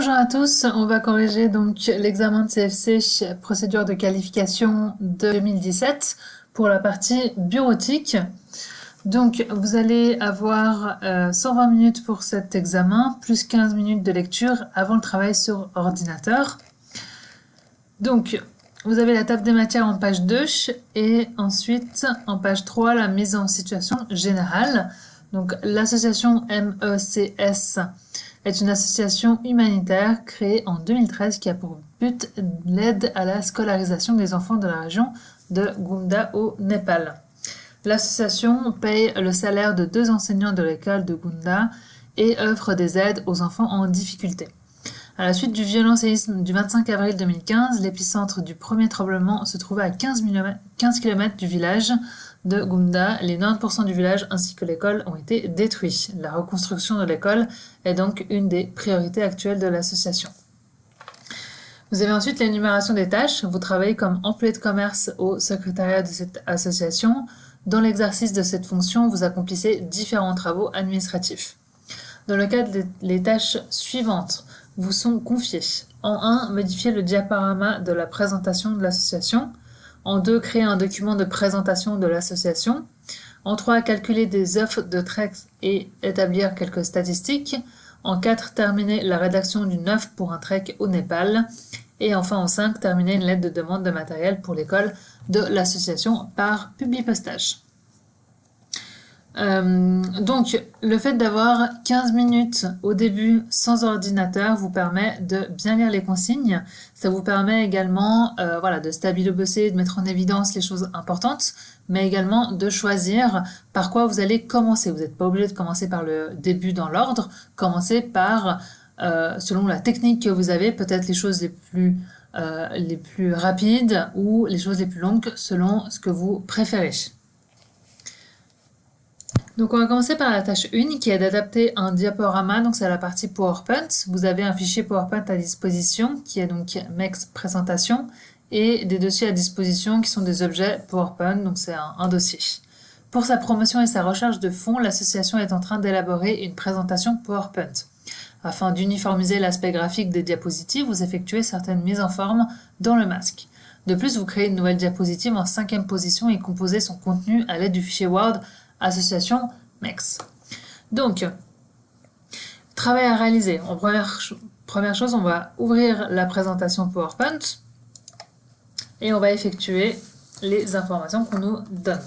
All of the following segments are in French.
Bonjour à tous, on va corriger donc l'examen de CFC, procédure de qualification de 2017 pour la partie bureautique. Donc vous allez avoir 120 minutes pour cet examen, plus 15 minutes de lecture avant le travail sur ordinateur. Donc vous avez la table des matières en page 2 et ensuite en page 3 la mise en situation générale. Donc l'association MECS est une association humanitaire créée en 2013 qui a pour but l'aide à la scolarisation des enfants de la région de Gounda au Népal. L'association paye le salaire de 2 enseignants de l'école de Gounda et offre des aides aux enfants en difficulté. À la suite du violent séisme du 25 avril 2015, l'épicentre du premier tremblement se trouvait à 15 km du village de Gounda. Les 90% du village ainsi que l'école ont été détruits. La reconstruction de l'école est donc une des priorités actuelles de l'association. Vous avez ensuite l'énumération des tâches. Vous travaillez comme employé de commerce au secrétariat de cette association. Dans l'exercice de cette fonction, vous accomplissez différents travaux administratifs. Dans le cadre des tâches suivantes vous sont confiées. En 1, modifier le diaporama de la présentation de l'association. En 2, créer un document de présentation de l'association. En 3, calculer des offres de treks et établir quelques statistiques. En 4, terminer la rédaction d'une offre pour un trek au Népal. Et enfin en 5, terminer une lettre de demande de matériel pour l'école de l'association par publipostage. Donc, le fait d'avoir 15 minutes au début sans ordinateur vous permet de bien lire les consignes. Ça vous permet également de stabilobosser, de mettre en évidence les choses importantes, mais également de choisir par quoi vous allez commencer. Vous n'êtes pas obligé de commencer par le début dans l'ordre. Commencez par, selon la technique que vous avez, peut-être les choses les plus rapides ou les choses les plus longues selon ce que vous préférez. Donc on va commencer par la tâche 1 qui est d'adapter un diaporama, donc c'est la partie PowerPoint. Vous avez un fichier PowerPoint à disposition qui est donc MEX présentation et des dossiers à disposition qui sont des objets PowerPoint, donc c'est un dossier. Pour sa promotion et sa recherche de fonds, l'association est en train d'élaborer une présentation PowerPoint. Afin d'uniformiser l'aspect graphique des diapositives, vous effectuez certaines mises en forme dans le masque. De plus, vous créez une nouvelle diapositive en 5e position et composez son contenu à l'aide du fichier Word association MEX. Donc, travail à réaliser. En première chose, on va ouvrir la présentation PowerPoint et on va effectuer les informations qu'on nous donne.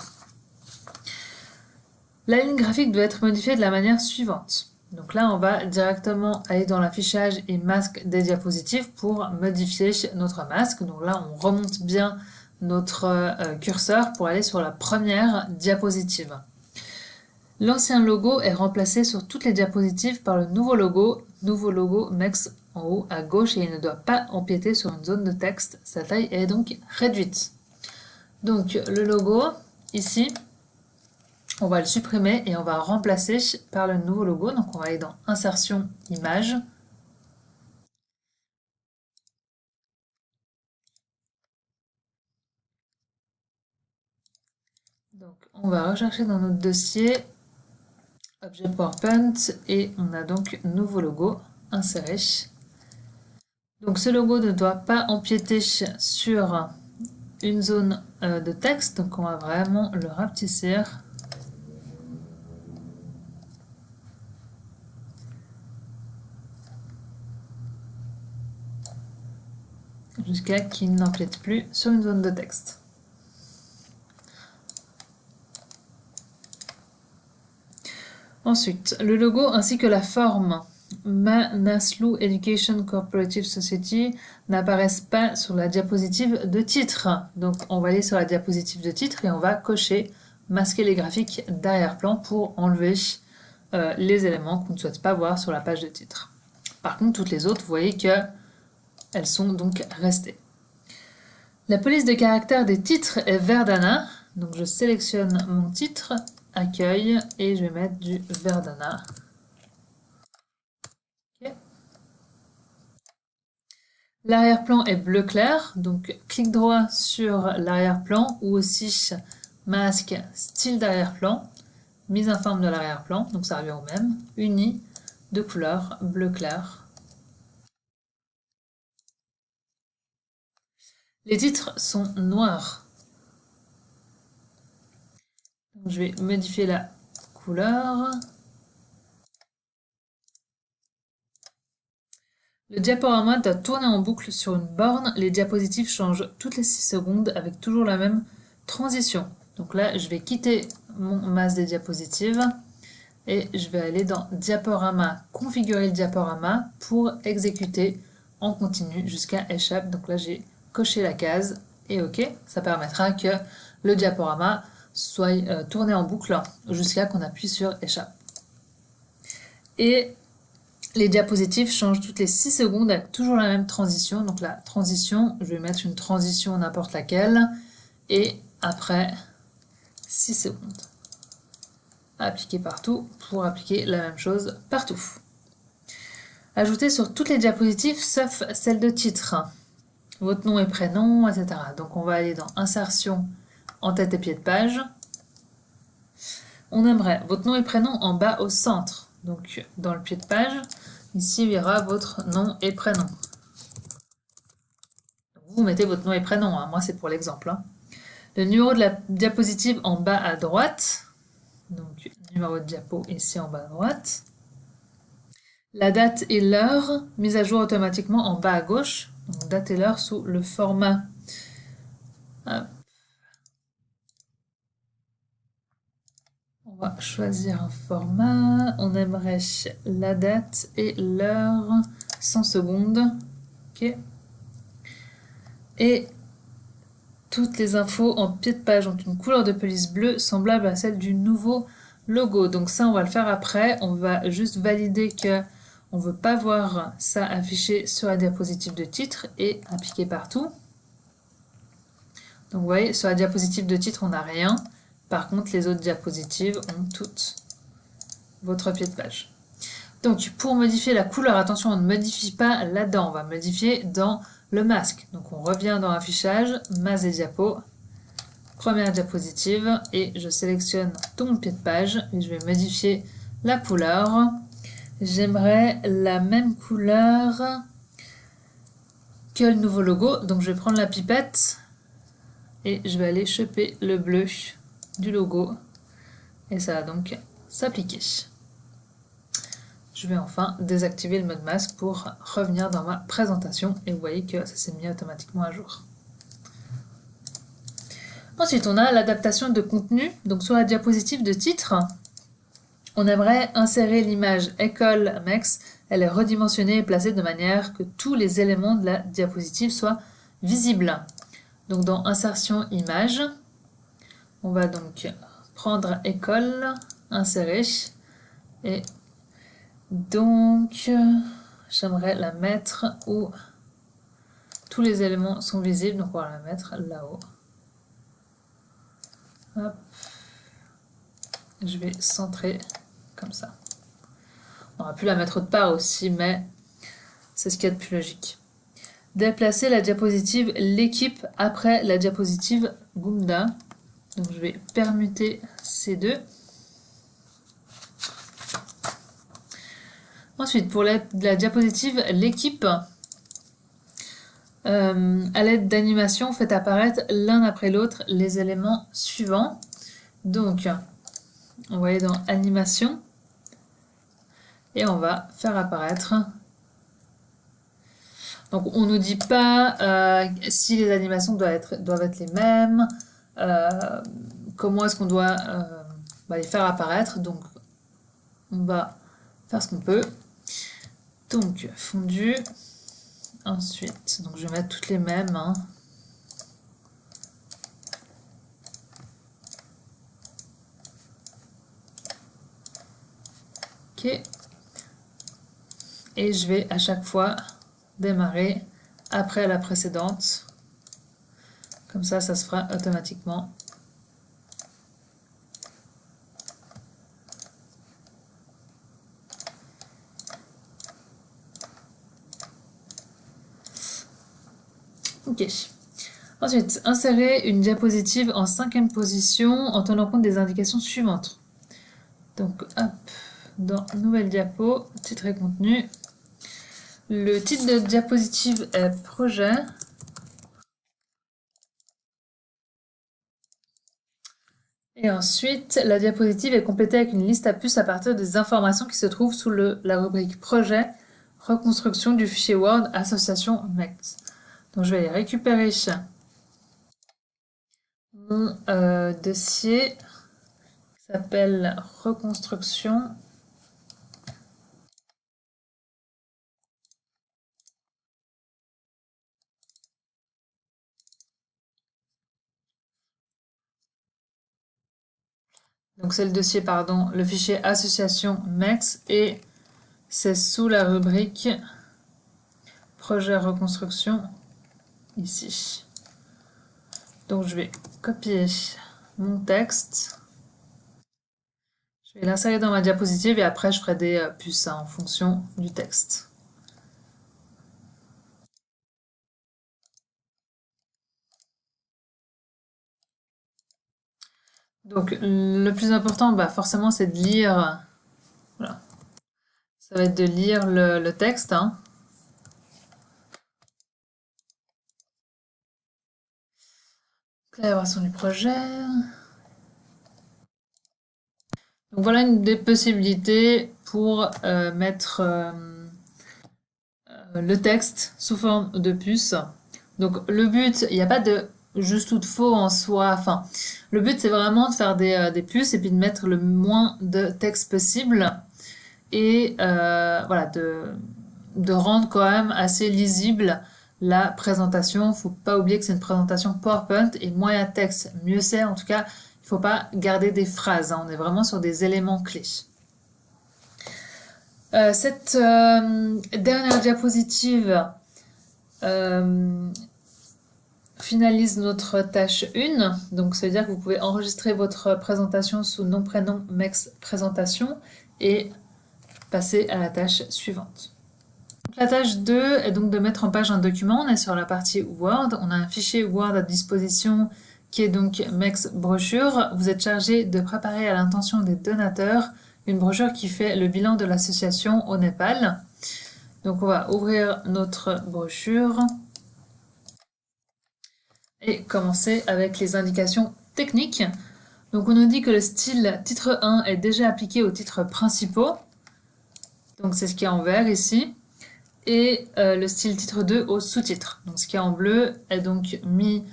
La ligne graphique doit être modifiée de la manière suivante. Donc là, on va directement aller dans l'affichage et masque des diapositives pour modifier notre masque. Donc là, on remonte bien notre curseur pour aller sur la première diapositive. L'ancien logo est remplacé sur toutes les diapositives par le nouveau logo MEX en haut à gauche et il ne doit pas empiéter sur une zone de texte. Sa taille est donc réduite. Donc le logo, ici, on va le supprimer et on va remplacer par le nouveau logo. Donc on va aller dans Insertion, Images. Donc on va rechercher dans notre dossier Objet PowerPoint et on a donc nouveau logo inséré. Donc ce logo ne doit pas empiéter sur une zone de texte, donc on va vraiment le rapetissir. Jusqu'à qu'il n'empiète plus sur une zone de texte. Ensuite, le logo ainsi que la forme Manaslu Education Cooperative Society n'apparaissent pas sur la diapositive de titre. Donc on va aller sur la diapositive de titre et on va cocher masquer les graphiques d'arrière-plan pour enlever les éléments qu'on ne souhaite pas voir sur la page de titre. Par contre, toutes les autres, vous voyez qu'elles sont donc restées. La police de caractère des titres est Verdana. Donc je sélectionne mon titre, accueil, et je vais mettre du Verdana. Okay. L'arrière-plan est bleu clair, donc clic droit sur l'arrière-plan ou aussi masque style d'arrière-plan, mise en forme de l'arrière-plan, donc ça revient au même, uni de couleur bleu clair. Les titres sont noirs. Donc, je vais modifier la couleur. Le diaporama doit tourner en boucle sur une borne. Les diapositives changent toutes les 6 secondes avec toujours la même transition. Donc là, je vais quitter mon masque des diapositives et je vais aller dans diaporama, configurer le diaporama pour exécuter en continu jusqu'à échappe. Donc là, j'ai coché la case et OK. Ça permettra que le diaporama soit tourné en boucle jusqu'à qu'on appuie sur échappe. Et les diapositives changent toutes les 6 secondes avec toujours la même transition. Donc la transition, je vais mettre une transition n'importe laquelle. Et après 6 secondes. Appliquer partout pour appliquer la même chose partout. Ajouter sur toutes les diapositives sauf celle de titre. Votre nom et prénom, etc. Donc on va aller dans Insertion, en tête et pied de page. On aimerait votre nom et prénom en bas au centre. Donc dans le pied de page, ici il y aura votre nom et prénom. Vous mettez votre nom et prénom, hein. Moi c'est pour l'exemple. Hein. Le numéro de la diapositive en bas à droite. Donc numéro de diapo ici en bas à droite. La date et l'heure, mise à jour automatiquement en bas à gauche. Donc date et l'heure sous le format. Hop. On va choisir un format. On aimerait la date et l'heure 100 secondes. Ok. Et toutes les infos en pied de page ont une couleur de police bleue semblable à celle du nouveau logo. Donc ça, on va le faire après. On va juste valider que on ne veut pas voir ça affiché sur la diapositive de titre et appliquer partout. Donc vous voyez, sur la diapositive de titre, on n'a rien. Par contre, les autres diapositives ont toutes votre pied de page. Donc pour modifier la couleur, attention, on ne modifie pas là-dedans, on va modifier dans le masque. Donc on revient dans affichage, masque des diapos, première diapositive, et je sélectionne tout mon pied de page, et je vais modifier la couleur. J'aimerais la même couleur que le nouveau logo, donc je vais prendre la pipette, et je vais aller choper le bleu du logo, et ça va donc s'appliquer. Je vais enfin désactiver le mode masque pour revenir dans ma présentation et vous voyez que ça s'est mis automatiquement à jour. Ensuite, on a l'adaptation de contenu. Donc sur la diapositive de titre, on aimerait insérer l'image école MEX. Elle est redimensionnée et placée de manière que tous les éléments de la diapositive soient visibles. Donc dans Insertion image, on va donc prendre école, insérer et donc, j'aimerais la mettre où tous les éléments sont visibles. Donc, on va la mettre là-haut. Hop. Je vais centrer comme ça. On aurait pu la mettre autre part aussi, mais c'est ce qu'il y a de plus logique. Déplacer la diapositive l'équipe après la diapositive Gunda. Donc, je vais permuter ces deux. Ensuite, pour la diapositive l'équipe, à l'aide d'animation, faites apparaître l'un après l'autre les éléments suivants. Donc, on va aller dans animation et on va faire apparaître. Donc, on ne nous dit pas si les animations doivent être les mêmes, comment est-ce qu'on doit les faire apparaître. Donc, on va faire ce qu'on peut. Donc, fondu. Ensuite, donc je vais mettre toutes les mêmes. Hein. Ok. Et je vais à chaque fois démarrer après la précédente. Comme ça se fera automatiquement. Ok. Ensuite, insérer une diapositive en 5e position en tenant compte des indications suivantes. Donc, hop, dans Nouvelle diapo, titre et contenu. Le titre de diapositive est Projet. Et ensuite, la diapositive est complétée avec une liste à puces à partir des informations qui se trouvent sous la rubrique Projet, reconstruction du fichier Word, association MEX. Donc je vais aller récupérer mon dossier qui s'appelle reconstruction. Donc c'est le dossier, pardon, le fichier association MEX et c'est sous la rubrique projet reconstruction ici. Donc je vais copier mon texte. Je vais l'insérer dans ma diapositive et après je ferai des puces en fonction du texte. Donc le plus important, bah, forcément, c'est de lire. Voilà. Ça va être de lire le texte. Hein. L'élaboration du projet. Donc voilà une des possibilités pour mettre le texte sous forme de puce. Donc le but, il n'y a pas de juste ou de faux en soi. Enfin, le but c'est vraiment de faire des puces et puis de mettre le moins de texte possible et voilà de rendre quand même assez lisible la présentation. Faut pas oublier que c'est une présentation PowerPoint et moins il y a de texte, mieux c'est. En tout cas, il faut pas garder des phrases. Hein. On est vraiment sur des éléments clés. Cette dernière diapositive finalise notre tâche 1. Donc, ça veut dire que vous pouvez enregistrer votre présentation sous nom, prénom, MEX présentation et passer à la tâche suivante. Donc, la tâche 2 est donc de mettre en page un document. On est sur la partie Word. On a un fichier Word à disposition qui est donc MEX brochure. Vous êtes chargé de préparer à l'intention des donateurs une brochure qui fait le bilan de l'association au Népal. Donc on va ouvrir notre brochure et commencer avec les indications techniques. Donc on nous dit que le style titre 1 est déjà appliqué aux titres principaux. Donc c'est ce qui est en vert ici. Et le style titre 2 au sous-titre. Donc ce qui est en bleu est donc mis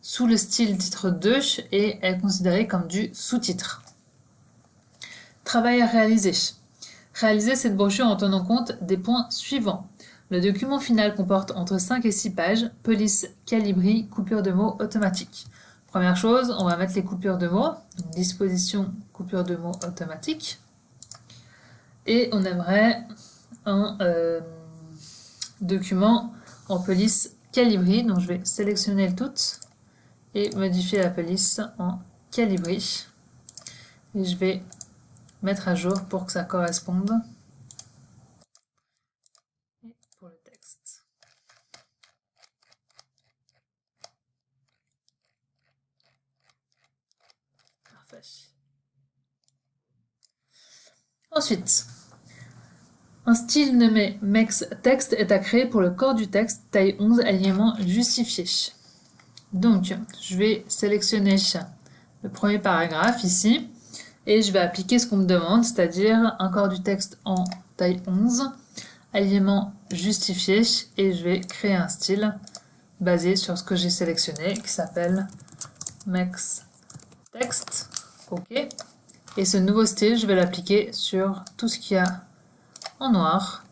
sous le style titre 2 et est considéré comme du sous-titre. Travail à réaliser. Réaliser cette brochure en tenant compte des points suivants. Le document final comporte entre 5 et 6 pages, police, calibri, coupure de mots automatique. Première chose, on va mettre les coupures de mots, donc disposition coupure de mots automatique. Et on aimerait un document en police calibri, donc je vais sélectionner le tout et modifier la police en calibri. Et je vais mettre à jour pour que ça corresponde. Et pour le texte. Parfait. Ensuite, un style nommé MEX Text est à créer pour le corps du texte, taille 11, alignement justifié. Donc, je vais sélectionner le premier paragraphe ici et je vais appliquer ce qu'on me demande, c'est-à-dire un corps du texte en taille 11, alignement justifié et je vais créer un style basé sur ce que j'ai sélectionné qui s'appelle MEX Text. OK. Et ce nouveau style, je vais l'appliquer sur tout ce qu'il y a en noir.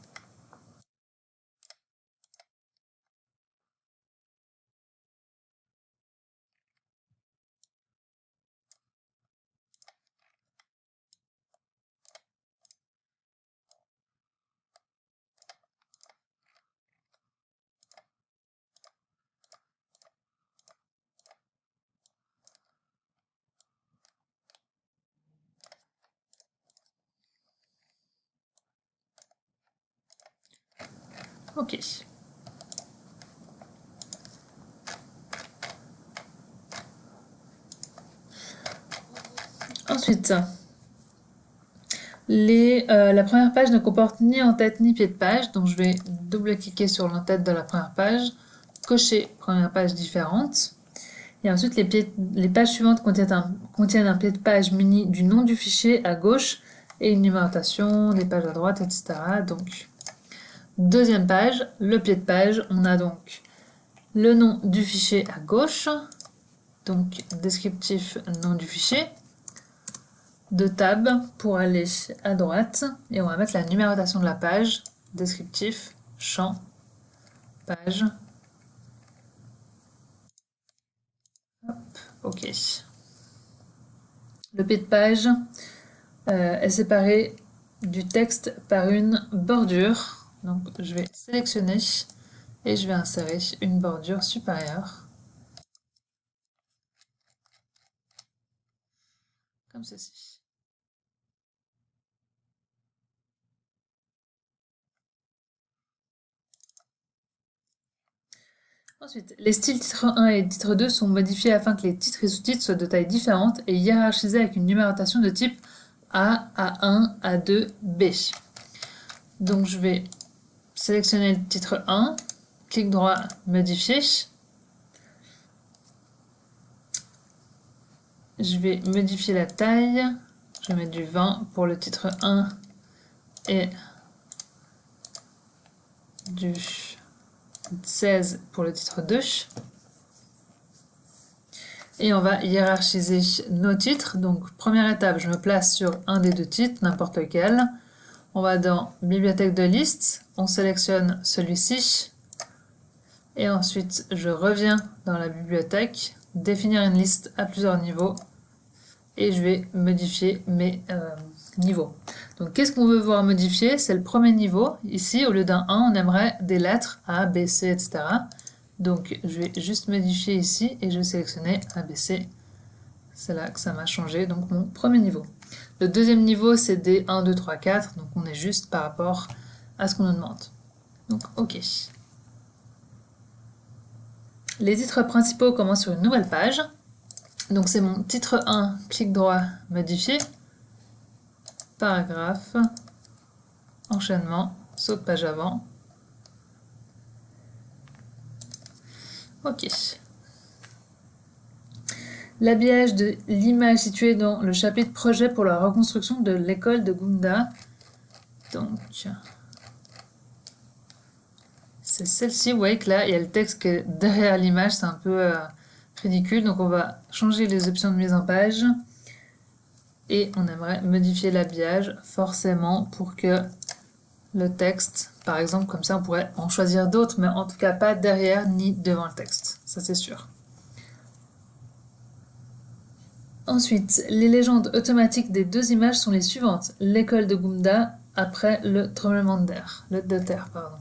OK. Ensuite, la première page ne comporte ni en-tête ni pied de page, donc je vais double-cliquer sur l'en-tête de la première page, cocher première page différente, Et ensuite, les pages suivantes contiennent un pied de page muni du nom du fichier à gauche et une numérotation des pages à droite, etc. Donc, deuxième page, le pied de page, on a donc le nom du fichier à gauche, donc descriptif nom du fichier, deux tabs pour aller à droite, et on va mettre la numérotation de la page, descriptif, champ, page. Hop, ok. Le pied de page est séparé du texte par une bordure. Donc je vais sélectionner et je vais insérer une bordure supérieure, comme ceci. Ensuite, les styles titre 1 et titre 2 sont modifiés afin que les titres et sous-titres soient de tailles différentes et hiérarchisés avec une numérotation de type A, A1, A2, B. Donc je vais sélectionner le titre 1, clic droit, modifier. Je vais modifier la taille, je vais mettre du 20 pour le titre 1 et du 16 pour le titre 2. Et on va hiérarchiser nos titres. Donc première étape, je me place sur un des deux titres, n'importe lequel. On va dans bibliothèque de liste, on sélectionne celui-ci. Et ensuite, je reviens dans la bibliothèque, définir une liste à plusieurs niveaux. Et je vais modifier mes niveaux. Donc qu'est-ce qu'on veut voir modifier? C'est le premier niveau. Ici, au lieu d'un 1, on aimerait des lettres A, B, C, etc. Donc je vais juste modifier ici et je vais sélectionner A, B, C. C'est là que ça m'a changé, donc mon premier niveau. Le deuxième niveau, c'est des 1, 2, 3, 4. Donc on est juste par rapport à ce qu'on nous demande. Donc OK. Les titres principaux commencent sur une nouvelle page. Donc c'est mon titre 1, clic droit, modifier. Paragraphe, enchaînement, saut de page avant. Ok. L'habillage de l'image située dans le chapitre projet pour la reconstruction de l'école de Gunda. Donc, c'est celle-ci. Vous voyez que là, il y a le texte qui est derrière l'image. C'est un peu ridicule. Donc, on va changer les options de mise en page. Et on aimerait modifier l'habillage forcément pour que le texte, par exemple, comme ça, on pourrait en choisir d'autres, mais en tout cas pas derrière ni devant le texte. Ça, c'est sûr. Ensuite, les légendes automatiques des deux images sont les suivantes. L'école de Gunda après le tremblement de terre, pardon.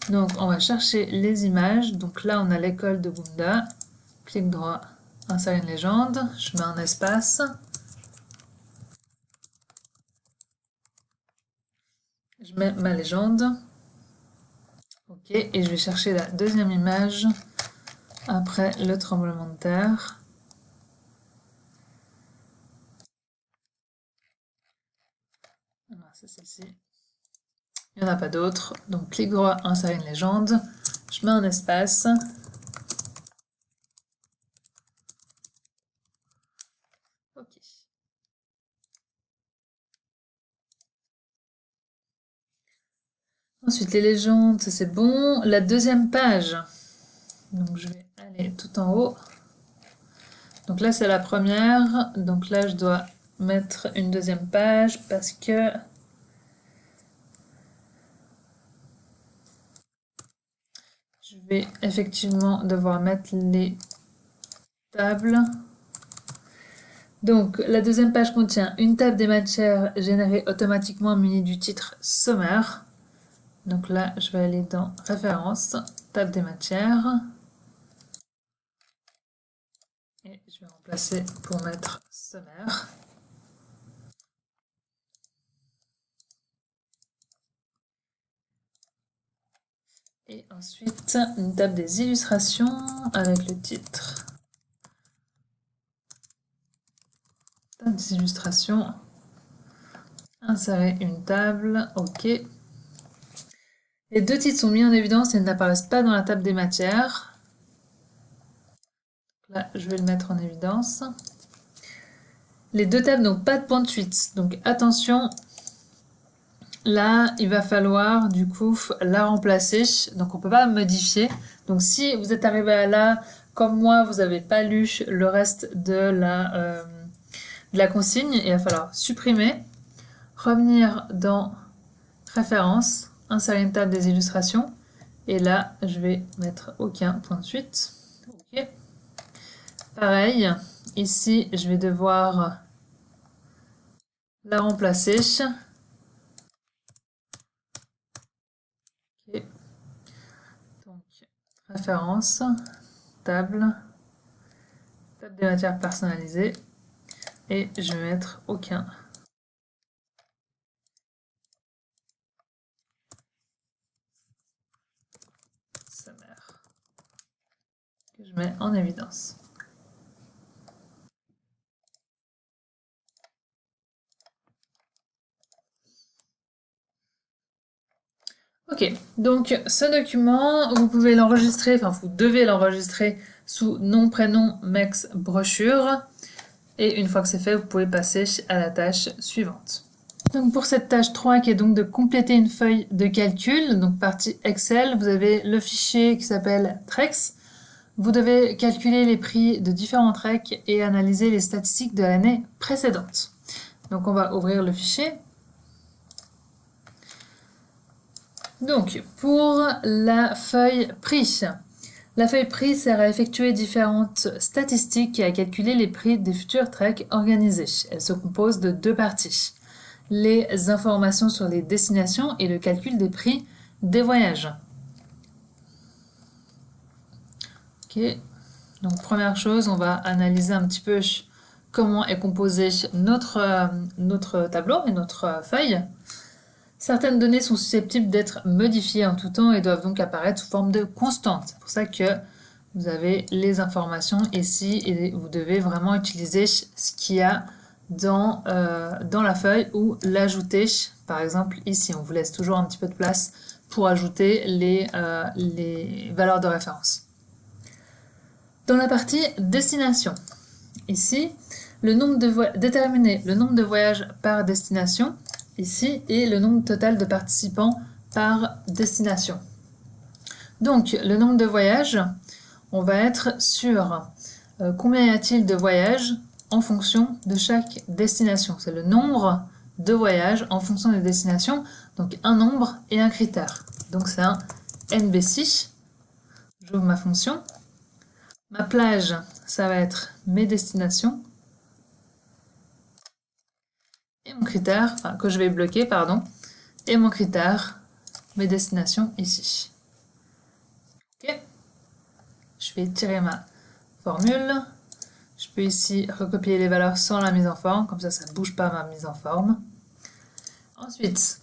Donc, on va chercher les images. Donc là, on a l'école de Gunda. Clic droit, insérer une légende. Je mets un espace. Je mets ma légende. Ok, et je vais chercher la deuxième image après le tremblement de terre. C'est celle-ci. Il n'y en a pas d'autres. Donc, clic droit, insérer une légende. Je mets un espace. Ok. Ensuite, les légendes, ça c'est bon. La deuxième page. Donc, je vais aller tout en haut. Donc là, c'est la première. Donc là, je dois mettre une deuxième page parce que je vais effectivement devoir mettre les tables. Donc, la deuxième page contient une table des matières générée automatiquement munie du titre sommaire. Donc là, je vais aller dans Références, table des matières. Et je vais remplacer pour mettre sommaire. Et ensuite, une table des illustrations avec le titre. Table des illustrations. Insérer une table, ok. Les deux titres sont mis en évidence et n'apparaissent pas dans la table des matières. Là, je vais le mettre en évidence. Les deux tables n'ont pas de point de suite, donc attention. Là, il va falloir du coup la remplacer, donc on peut pas modifier. Donc si vous êtes arrivé à là, comme moi, vous n'avez pas lu le reste de la consigne, il va falloir supprimer, revenir dans Références, insérer une table des illustrations, et là, je vais mettre aucun point de suite. Ok. Pareil, ici, je vais devoir la remplacer. Ok. Donc, référence, table des matières personnalisées, et je vais mettre aucun. Sommaire que je mets en évidence. Ok, donc ce document, vous pouvez l'enregistrer, enfin vous devez l'enregistrer sous nom, prénom, MEX, brochure. Et une fois que c'est fait, vous pouvez passer à la tâche suivante. Donc pour cette tâche 3 qui est donc de compléter une feuille de calcul, donc partie Excel, vous avez le fichier qui s'appelle Trex. Vous devez calculer les prix de différents treks et analyser les statistiques de l'année précédente. Donc on va ouvrir le fichier. Donc pour la feuille prix. La feuille prix sert à effectuer différentes statistiques et à calculer les prix des futurs treks organisés. Elle se compose de deux parties. Les informations sur les destinations et le calcul des prix des voyages. Ok, donc première chose, on va analyser un petit peu comment est composé notre tableau et notre feuille. Certaines données sont susceptibles d'être modifiées en tout temps et doivent donc apparaître sous forme de constante. C'est pour ça que vous avez les informations ici et vous devez vraiment utiliser ce qu'il y a dans la feuille ou l'ajouter. Par exemple, ici, on vous laisse toujours un petit peu de place pour ajouter les valeurs de référence. Dans la partie destination, ici, déterminer le nombre de voyages par destination, ici, et le nombre total de participants par destination. Donc, le nombre de voyages, on va être sur combien y a-t-il de voyages en fonction de chaque destination. C'est le nombre de voyages en fonction des destinations, donc un nombre et un critère. Donc c'est un NBC. J'ouvre ma fonction. Ma plage, ça va être mes destinations. Et mon critère, enfin que je vais bloquer, pardon. Et mon critère, mes destinations ici. Ok. Je vais tirer ma formule. Je peux ici recopier les valeurs sans la mise en forme, comme ça ne bouge pas ma mise en forme. Ensuite,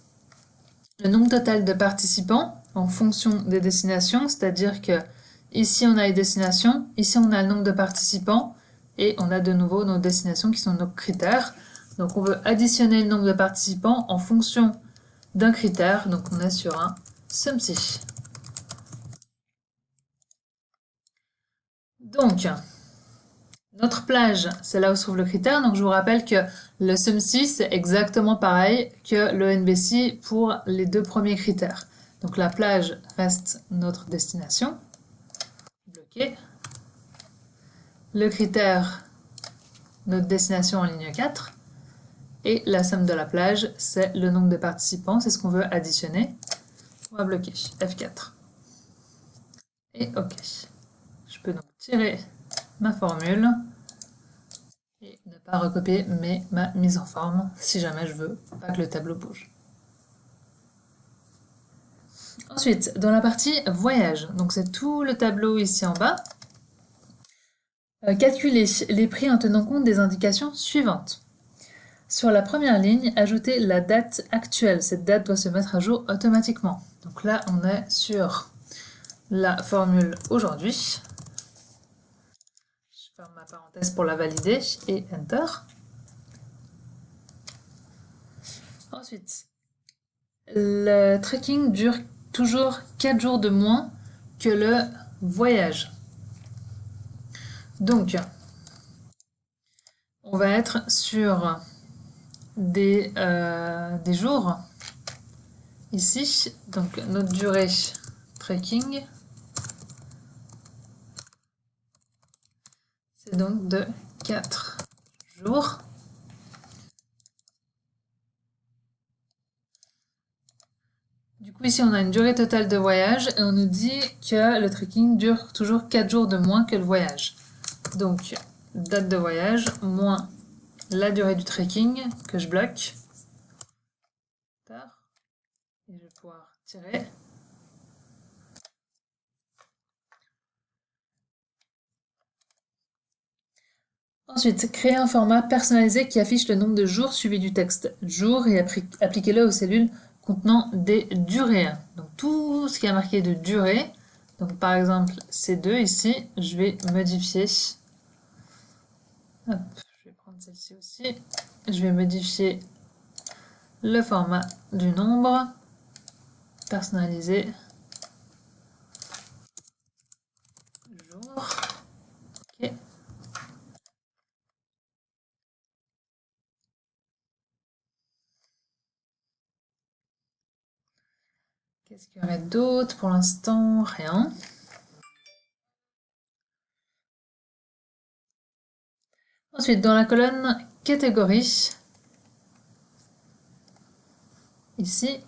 le nombre total de participants en fonction des destinations, c'est-à-dire que ici on a les destinations, ici on a le nombre de participants, et on a de nouveau nos destinations qui sont nos critères. Donc on veut additionner le nombre de participants en fonction d'un critère, donc on est sur un SUMSI. Donc, notre plage, c'est là où se trouve le critère. Donc je vous rappelle que le SUMSI, c'est exactement pareil que le NBC pour les deux premiers critères. Donc la plage reste notre destination. Bloqué. Le critère, notre destination en ligne 4. Et la somme de la plage, c'est le nombre de participants. C'est ce qu'on veut additionner. On va bloquer F4. Et OK. Je peux donc tirer ma formule et ne pas recopier ma mise en forme si jamais je veux pas que le tableau bouge. Ensuite, dans la partie voyage, donc c'est tout le tableau ici en bas, calculer les prix en tenant compte des indications suivantes. Sur la première ligne, ajoutez la date actuelle. Cette date doit se mettre à jour automatiquement. Donc là, on est sur la formule aujourd'hui. Je ferme ma parenthèse pour la valider et Enter. Ensuite, le trekking dure toujours 4 jours de moins que le voyage. Donc, on va être sur des jours ici. Donc, notre durée trekking, c'est donc de 4 jours. Du coup, ici, on a une durée totale de voyage et on nous dit que le trekking dure toujours 4 jours de moins que le voyage. Donc, date de voyage moins la durée du trekking que je bloque. Et je vais pouvoir tirer. Ensuite, créer un format personnalisé qui affiche le nombre de jours suivi du texte jour et appliquez-le aux cellules contenant des durées. Donc tout ce qui est marqué de durée, donc par exemple C2 ici, je vais modifier. Hop, je vais prendre celle-ci aussi. Je vais modifier le format du nombre, personnalisé, jour. Ok. Qu'est-ce qu'il y aurait d'autre pour l'instant? Rien. Ensuite, dans la colonne catégorie, ici,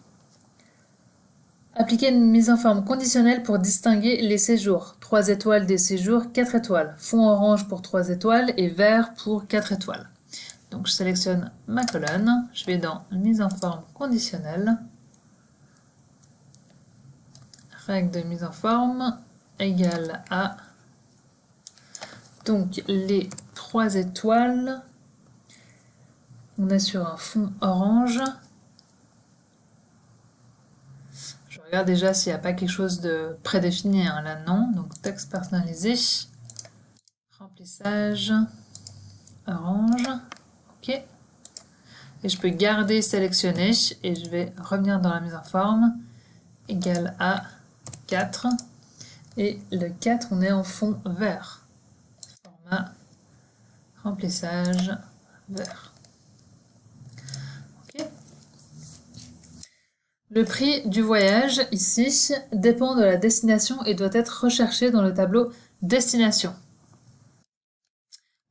appliquer une mise en forme conditionnelle pour distinguer les séjours. 3 étoiles des séjours, 4 étoiles. Fond orange pour 3 étoiles et vert pour 4 étoiles. Donc je sélectionne ma colonne, je vais dans mise en forme conditionnelle. Règle de mise en forme égale à donc les 3 étoiles. On est sur un fond orange. Je regarde déjà s'il n'y a pas quelque chose de prédéfini. Hein. Là, non. Donc, texte personnalisé. Remplissage. Orange. OK. Et je peux garder sélectionné. Et je vais revenir dans la mise en forme. Égal à 4. Et le 4, on est en fond vert. Format. Remplissage. Vert. OK. Le prix du voyage, ici, dépend de la destination et doit être recherché dans le tableau destination.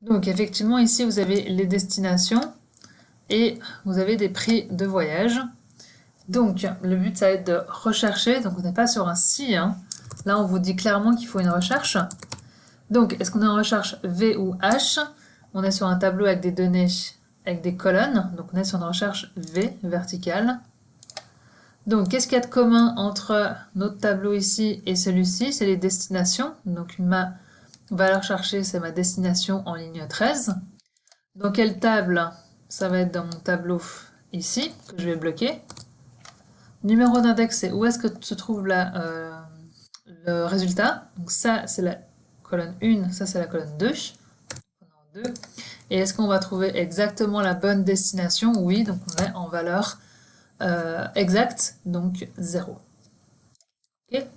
Donc effectivement, ici, vous avez les destinations et vous avez des prix de voyage. Donc le but, ça va être de rechercher. Donc on n'est pas sur un si. Hein. Là, on vous dit clairement qu'il faut une recherche. Donc, est-ce qu'on est en recherche V ou H? On est sur un tableau avec des données, avec des colonnes. Donc on est sur une recherche V, verticale. Donc, qu'est-ce qu'il y a de commun entre notre tableau ici et celui-ci? C'est les destinations. Donc, ma valeur cherchée, c'est ma destination en ligne 13. Dans quelle table? Ça va être dans mon tableau ici, que je vais bloquer. Numéro d'index, c'est où est-ce que se trouve le résultat. Donc, ça, c'est la colonne 1, ça, c'est la colonne 2. Et est-ce qu'on va trouver exactement la bonne destination? Oui, donc on est en valeur exact, donc 0. Okay.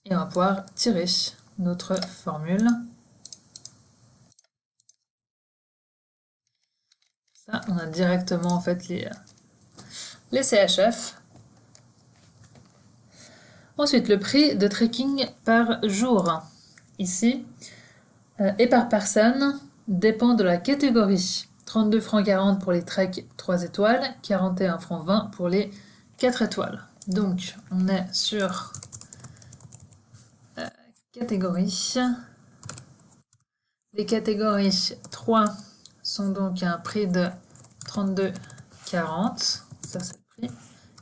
Et on va pouvoir tirer notre formule. Ça, on a directement en fait les CHF. Ensuite, le prix de trekking par jour, ici, et par personne, dépend de la catégorie. 32 francs 40 pour les treks 3 étoiles, 41 francs 20 pour les 4 étoiles. Donc, on est sur catégorie. Les catégories 3 sont donc à un prix de 32,40. Ça, c'est le prix.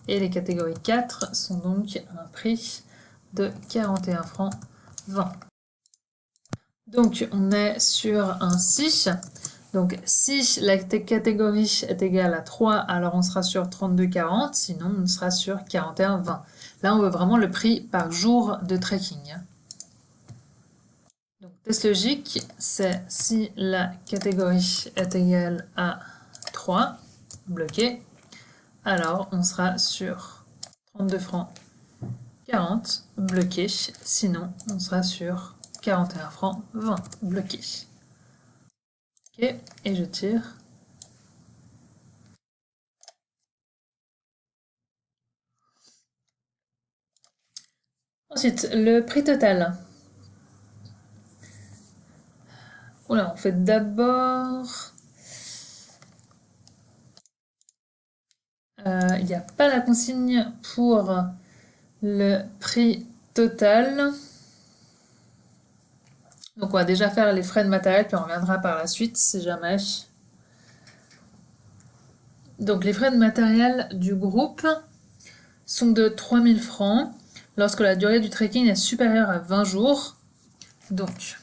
Et les catégories 4 sont donc à un prix de 41 francs 20. Donc, on est sur un si. Donc, si la catégorie est égale à 3, alors on sera sur 32,40. Sinon, on sera sur 41,20. Là, on veut vraiment le prix par jour de trekking. Donc, test logique, c'est si la catégorie est égale à 3, bloqué, alors on sera sur 32 francs 40, bloqué, sinon on sera sur 41 francs 20, bloqué. Ok, et je tire. Ensuite, le prix total. Oula, on fait d'abord... Il n'y a pas la consigne pour le prix total. Donc on va déjà faire les frais de matériel, puis on reviendra par la suite si jamais. Donc les frais de matériel du groupe sont de 3000 francs lorsque la durée du trekking est supérieure à 20 jours. Donc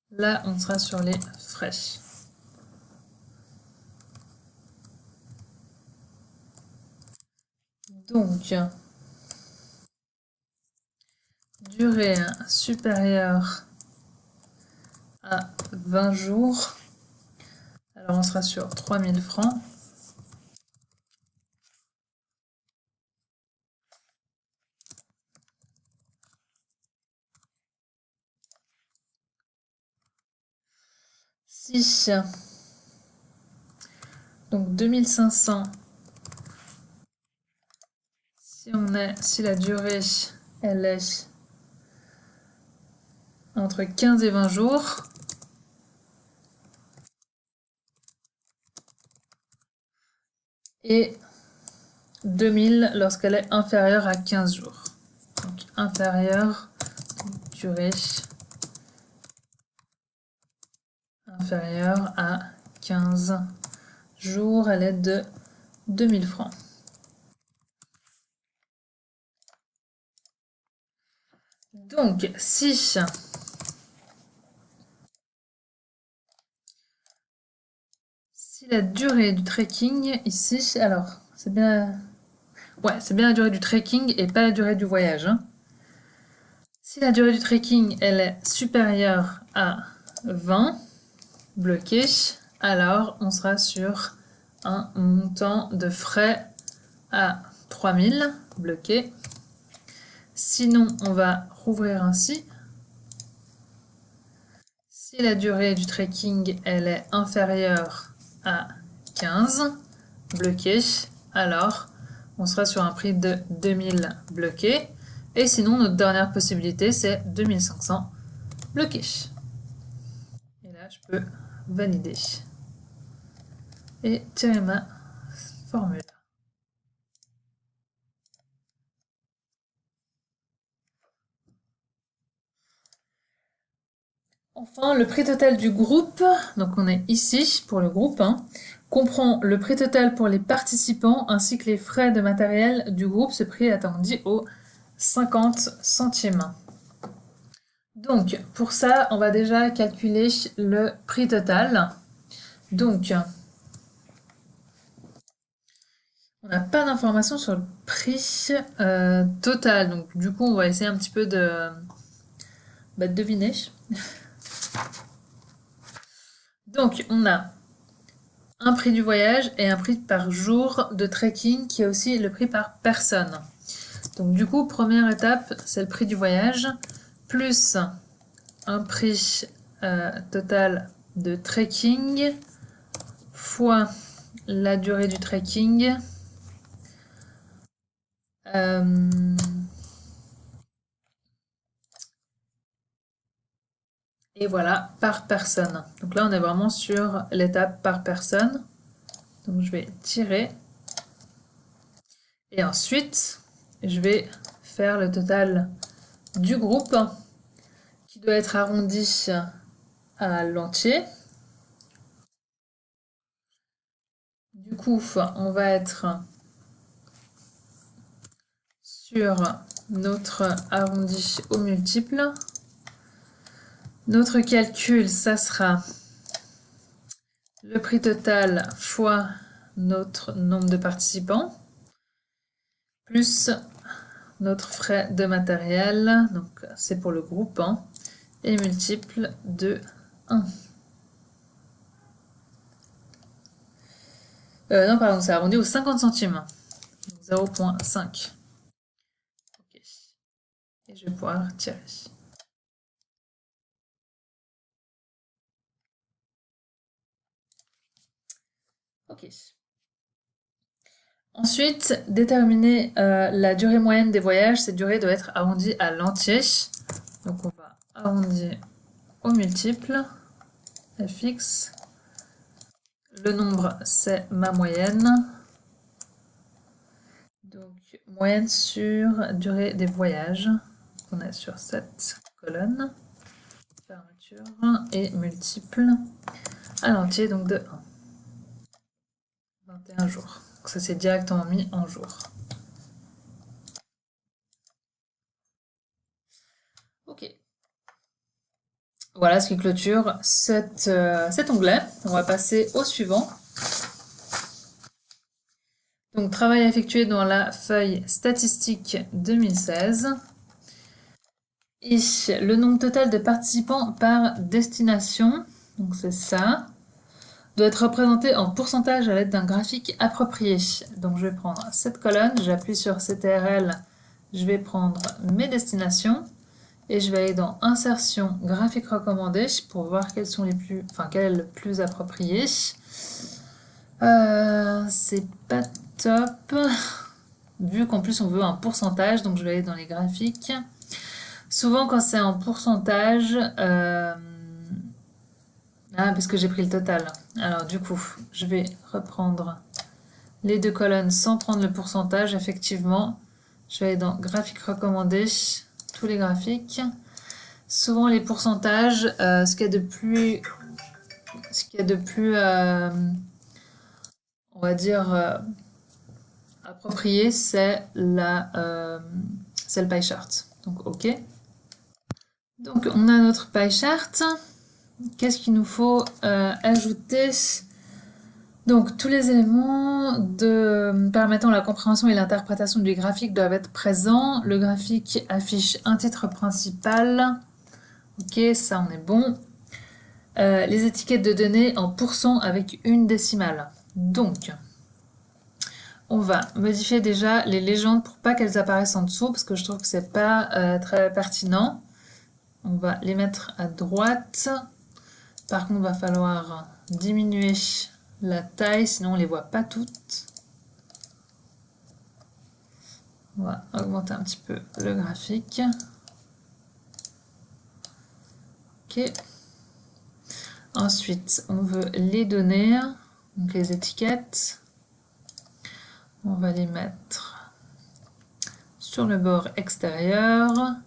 là, on sera sur les frais. Donc, durée supérieure à 20 jours. Alors, on sera sur 3000 francs. Si, donc 2500, si la durée, elle est entre 15 et 20 jours, et 2000 lorsqu'elle est inférieure à 15 jours. Donc inférieure, durée inférieure à 15 jours, elle est de 2000 francs. Donc si la durée du trekking ici, alors c'est bien, ouais, c'est bien la durée du trekking et pas la durée du voyage, hein. Si la durée du trekking elle est supérieure à 20, bloqué, alors on sera sur un montant de frais à 3000, bloqué. Sinon, on va rouvrir ainsi. Si la durée du trekking elle est inférieure à 15, bloqué, alors on sera sur un prix de 2000 bloqué. Et sinon, notre dernière possibilité, c'est 2500 bloqué. Et là, je peux valider et tirer ma formule. Enfin, le prix total du groupe, donc on est ici pour le groupe, hein, comprend le prix total pour les participants ainsi que les frais de matériel du groupe. Ce prix est arrondi aux 50 centimes. Donc, pour ça, on va déjà calculer le prix total. Donc, on n'a pas d'informations sur le prix total. Donc, du coup, on va essayer un petit peu de deviner. Donc, on a un prix du voyage et un prix par jour de trekking qui est aussi le prix par personne. Donc du coup, première étape, c'est le prix du voyage, plus un prix total de trekking, fois la durée du trekking, et voilà, par personne. Donc là, on est vraiment sur l'étape par personne. Donc je vais tirer. Et ensuite, je vais faire le total du groupe qui doit être arrondi à l'entier. Du coup, on va être sur notre arrondi au multiple. Notre calcul, ça sera le prix total fois notre nombre de participants, plus notre frais de matériel, donc c'est pour le groupe, hein, et multiple de 1. Non, pardon, c'est arrondi aux 50 centimes. 0,5. Okay. Et je vais pouvoir tirer. Ok. Ensuite, déterminer la durée moyenne des voyages. Cette durée doit être arrondie à l'entier. Donc on va arrondir au multiple, fx. Le nombre, c'est ma moyenne. Donc, moyenne sur durée des voyages. On est sur cette colonne. Fermeture et multiple à l'entier, donc de 1. 21 jours. Donc ça, c'est directement mis en jours. Ok. Voilà ce qui clôture cet onglet. On va passer au suivant. Donc, travail effectué dans la feuille statistique 2016. Et le nombre total de participants par destination, donc c'est ça, doit être représenté en pourcentage à l'aide d'un graphique approprié. Donc je vais prendre cette colonne, j'appuie sur CTRL, je vais prendre mes destinations et je vais aller dans Insertion, graphique recommandé pour voir quels sont les plus, enfin quel est le plus approprié. C'est pas top, vu qu'en plus on veut un pourcentage, donc je vais aller dans les graphiques. Souvent quand c'est en pourcentage, parce que j'ai pris le total. Alors du coup, je vais reprendre les deux colonnes sans prendre le pourcentage, effectivement. Je vais aller dans graphique recommandé, tous les graphiques. Souvent les pourcentages, ce qu'il y a de plus, on va dire, approprié, c'est le pie chart. Donc ok. Donc on a notre pie chart. Qu'est-ce qu'il nous faut ajouter? Donc, tous les éléments permettant la compréhension et l'interprétation du graphique doivent être présents. Le graphique affiche un titre principal. Ok, ça on est bon. Les étiquettes de données en pourcent avec une décimale. Donc, on va modifier déjà les légendes pour pas qu'elles apparaissent en dessous parce que je trouve que c'est pas très pertinent. On va les mettre à droite. Par contre, il va falloir diminuer la taille, sinon on ne les voit pas toutes. On va augmenter un petit peu le graphique. Ok. Ensuite, on veut les données, donc les étiquettes. On va les mettre sur le bord extérieur.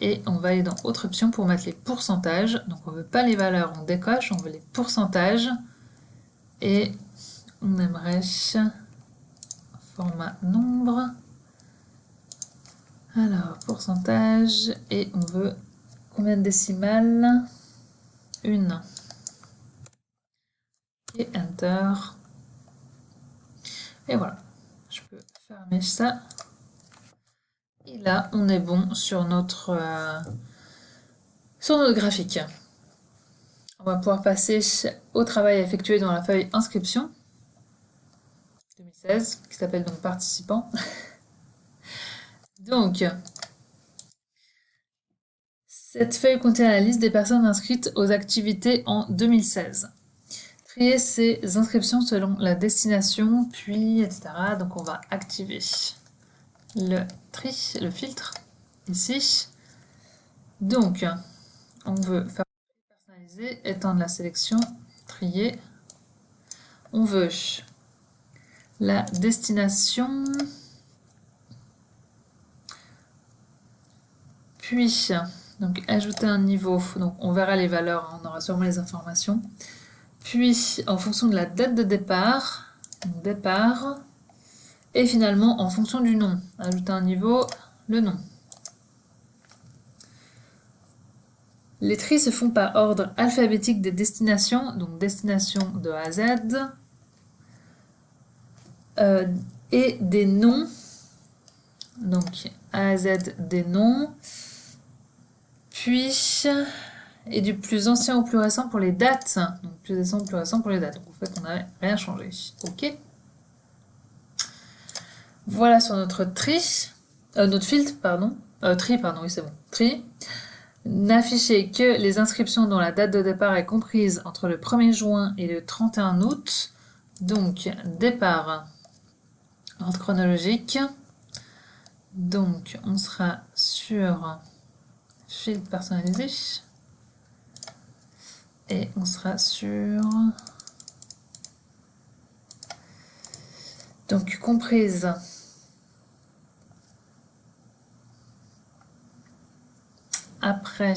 Et on va aller dans Autre option pour mettre les pourcentages. Donc on ne veut pas les valeurs, on décoche, on veut les pourcentages. Et on aimerait format nombre. Alors, pourcentage, et on veut combien de décimales? Une. Et Enter. Et voilà, je peux fermer ça. Et là, on est bon sur notre graphique. On va pouvoir passer au travail effectué dans la feuille inscription 2016, qui s'appelle donc participants. Donc, cette feuille contient la liste des personnes inscrites aux activités en 2016. Trier ces inscriptions selon la destination, puis etc. Donc on va activer le tri, le filtre, ici. Donc, on veut faire personnaliser, étendre la sélection, trier. On veut la destination, puis donc ajouter un niveau. Donc on verra les valeurs, on aura sûrement les informations. Puis en fonction de la date de départ, donc départ, et finalement en fonction du nom. Ajouter un niveau, le nom. Les tris se font par ordre alphabétique des destinations, donc destination de A à Z, et des noms, donc A à Z des noms, puis, et du plus ancien au plus récent pour les dates, donc plus récent au plus récent pour les dates, donc en fait on n'a rien changé. Ok. Voilà sur notre tri, notre filtre, pardon. Tri, pardon, oui, c'est bon. Tri. N'afficher que les inscriptions dont la date de départ est comprise entre le 1er juin et le 31 août. Donc, départ, ordre chronologique. Donc, on sera sur field personnalisé. Et on sera sur... Donc, comprise. Après,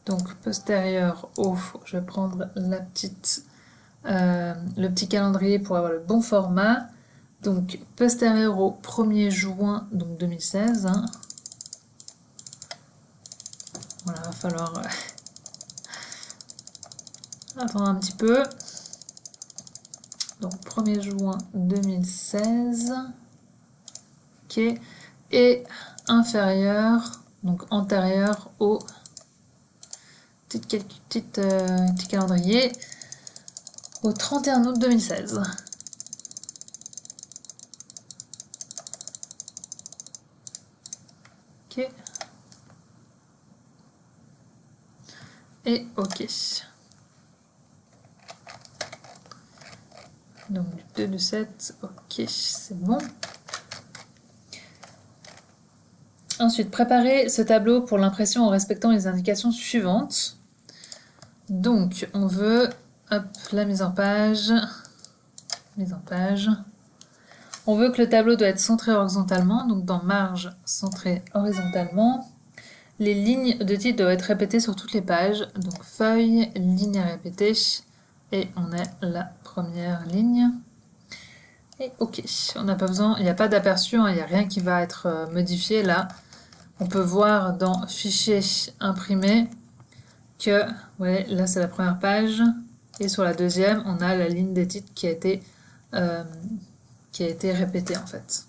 donc postérieur au, je vais prendre la petite, le petit calendrier pour avoir le bon format. Donc postérieur au 1er juin donc 2016. Hein. Voilà, va falloir attendre un petit peu. Donc 1er juin 2016. Ok. Et inférieur, donc antérieur au petit calendrier au 31 août 2016. Ok. Et OK. Donc du 2 du 7, OK, c'est bon. Ensuite, préparer ce tableau pour l'impression en respectant les indications suivantes. Donc, on veut, hop, la mise en page. Mise en page. On veut que le tableau doit être centré horizontalement, donc dans marge, centré horizontalement. Les lignes de titre doivent être répétées sur toutes les pages, donc feuille, ligne à répéter, et on est la première ligne. Et OK, on n'a pas besoin, il n'y a pas d'aperçu, hein, il n'y a rien qui va être modifié là. On peut voir dans Fichier imprimé que, ouais, là c'est la première page, et sur la deuxième, on a la ligne des titres qui a été répétée en fait.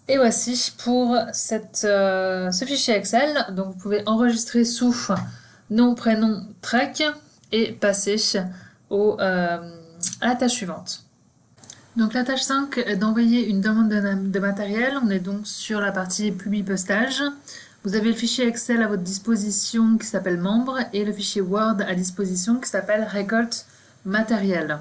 Et voici pour ce fichier Excel. Donc vous pouvez enregistrer sous nom, prénom, trek et passer à la tâche suivante. Donc la tâche 5 est d'envoyer une demande de matériel. On est donc sur la partie publi-postage. Vous avez le fichier Excel à votre disposition qui s'appelle membre et le fichier Word à disposition qui s'appelle récolte matériel.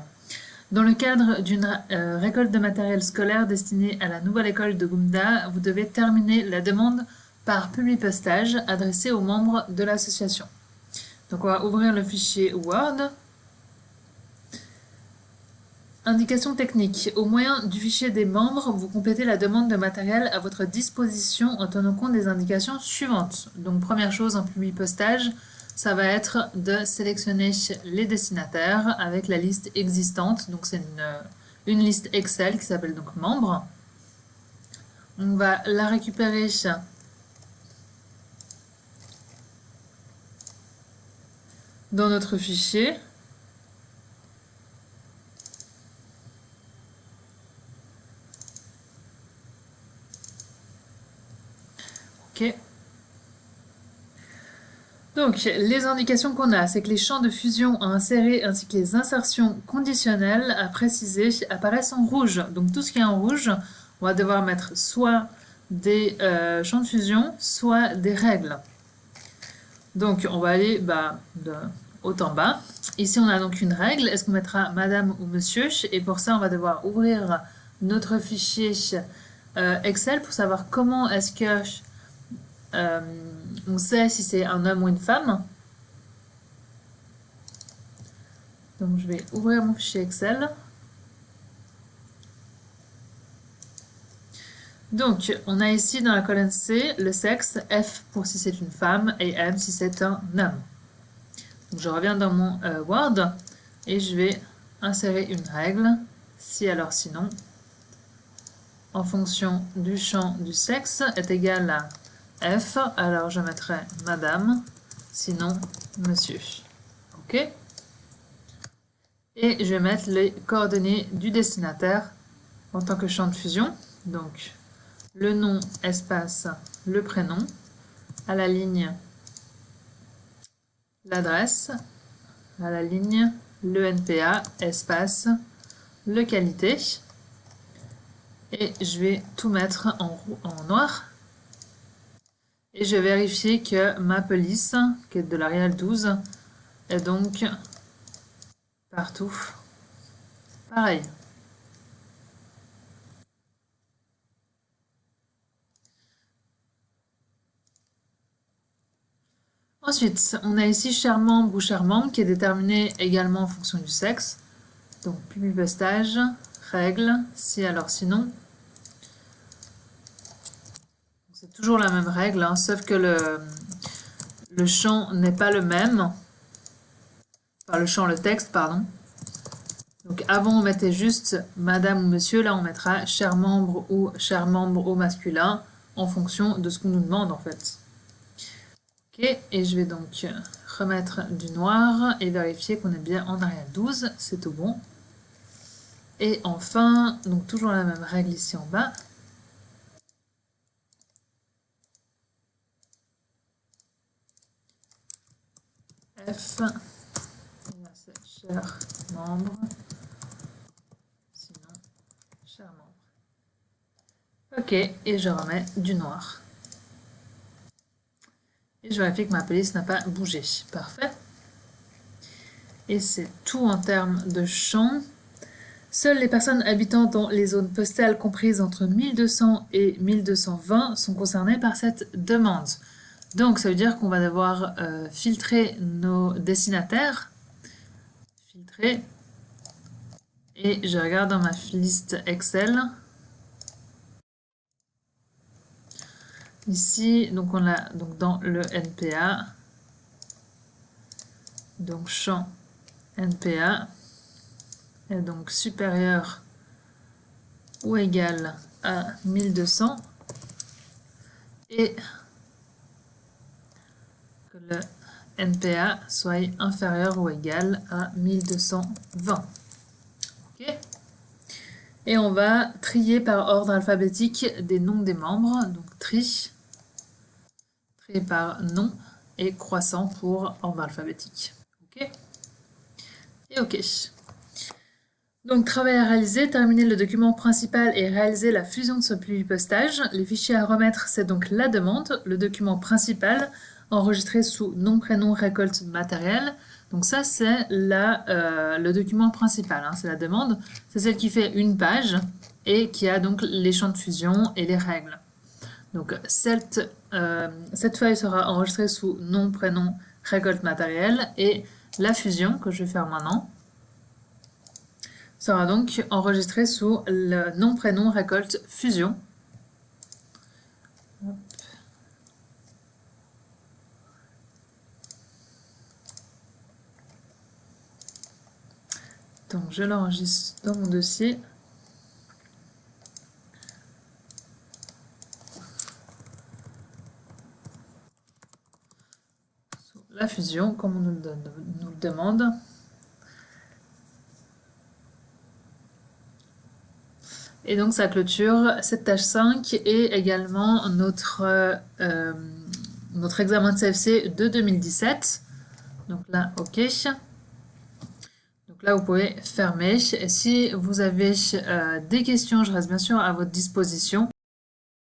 Dans le cadre d'une récolte de matériel scolaire destinée à la nouvelle école de Goumda, vous devez terminer la demande par publi-postage adressée aux membres de l'association. Donc on va ouvrir le fichier Word. Indication technique. Au moyen du fichier des membres, vous complétez la demande de matériel à votre disposition en tenant compte des indications suivantes. Donc première chose en publi-postage, ça va être de sélectionner les destinataires avec la liste existante. Donc c'est une liste Excel qui s'appelle donc membres. On va la récupérer dans notre fichier. Ok. Donc, les indications qu'on a, c'est que les champs de fusion à insérer ainsi que les insertions conditionnelles à préciser apparaissent en rouge. Donc, tout ce qui est en rouge, on va devoir mettre soit des champs de fusion, soit des règles. Donc, on va aller de haut en bas. Ici, on a donc une règle. Est-ce qu'on mettra madame ou monsieur? Et pour ça, on va devoir ouvrir notre fichier Excel pour savoir comment est-ce que on sait si c'est un homme ou une femme. Donc je vais ouvrir mon fichier Excel. Donc on a ici dans la colonne C le sexe, F pour si c'est une femme et M si c'est un homme. Donc je reviens dans mon Word et je vais insérer une règle, si alors sinon, en fonction du champ du sexe est égal à F, alors je mettrai madame, sinon monsieur. Ok? Et je vais mettre les coordonnées du destinataire en tant que champ de fusion. Donc, le nom, espace, le prénom, à la ligne, l'adresse, à la ligne, le NPA, espace, le qualité. Et je vais tout mettre en noir. Et je vais vérifier que ma police, qui est de l'Arial 12, est donc partout pareil. Ensuite, on a ici cher membre ou chère membre qui est déterminé également en fonction du sexe. Donc pubipestage, règle, si alors sinon. C'est toujours la même règle, hein, sauf que le champ n'est pas le même. Enfin, le texte, pardon. Donc avant, on mettait juste madame ou monsieur. Là, on mettra cher membre ou cher membre au masculin en fonction de ce qu'on nous demande, en fait. Ok, et je vais donc remettre du noir et vérifier qu'on est bien en Arial 12. C'est tout bon. Et enfin, donc toujours la même règle ici en bas. F, et là c'est cher membre, sinon cher membre. Ok, et je remets du noir. Et je vérifie que ma police n'a pas bougé. Parfait. Et c'est tout en termes de champ. Seules les personnes habitant dans les zones postales comprises entre 1200 et 1220 sont concernées par cette demande. Donc ça veut dire qu'on va devoir filtrer nos destinataires. Filtrer. Et je regarde dans ma liste Excel. Ici, donc on a donc dans le NPA, donc champ NPA est donc supérieur ou égal à 1200 et que le NPA soit inférieur ou égal à 1220. Okay. Et on va trier par ordre alphabétique des noms des membres, donc tri par nom et croissant pour ordre alphabétique. Ok. Et ok. Donc travail à réaliser, terminer le document principal et réaliser la fusion de ce postage. Les fichiers à remettre, c'est donc la demande, le document principal, enregistré sous nom, prénom, récolte, matériel. Donc ça, c'est le document principal, hein, c'est la demande. C'est celle qui fait une page et qui a donc les champs de fusion et les règles. Donc cette feuille sera enregistrée sous nom, prénom, récolte, matériel et la fusion que je vais faire maintenant sera donc enregistrée sous le nom, prénom, récolte, fusion. Hop. Donc je l'enregistre dans mon dossier. Sous la fusion, comme on nous le demande. Et donc ça clôture cette tâche 5 et également notre examen de CFC de 2017. Donc là, ok. Donc là, vous pouvez fermer. Et si vous avez des questions, je reste bien sûr à votre disposition.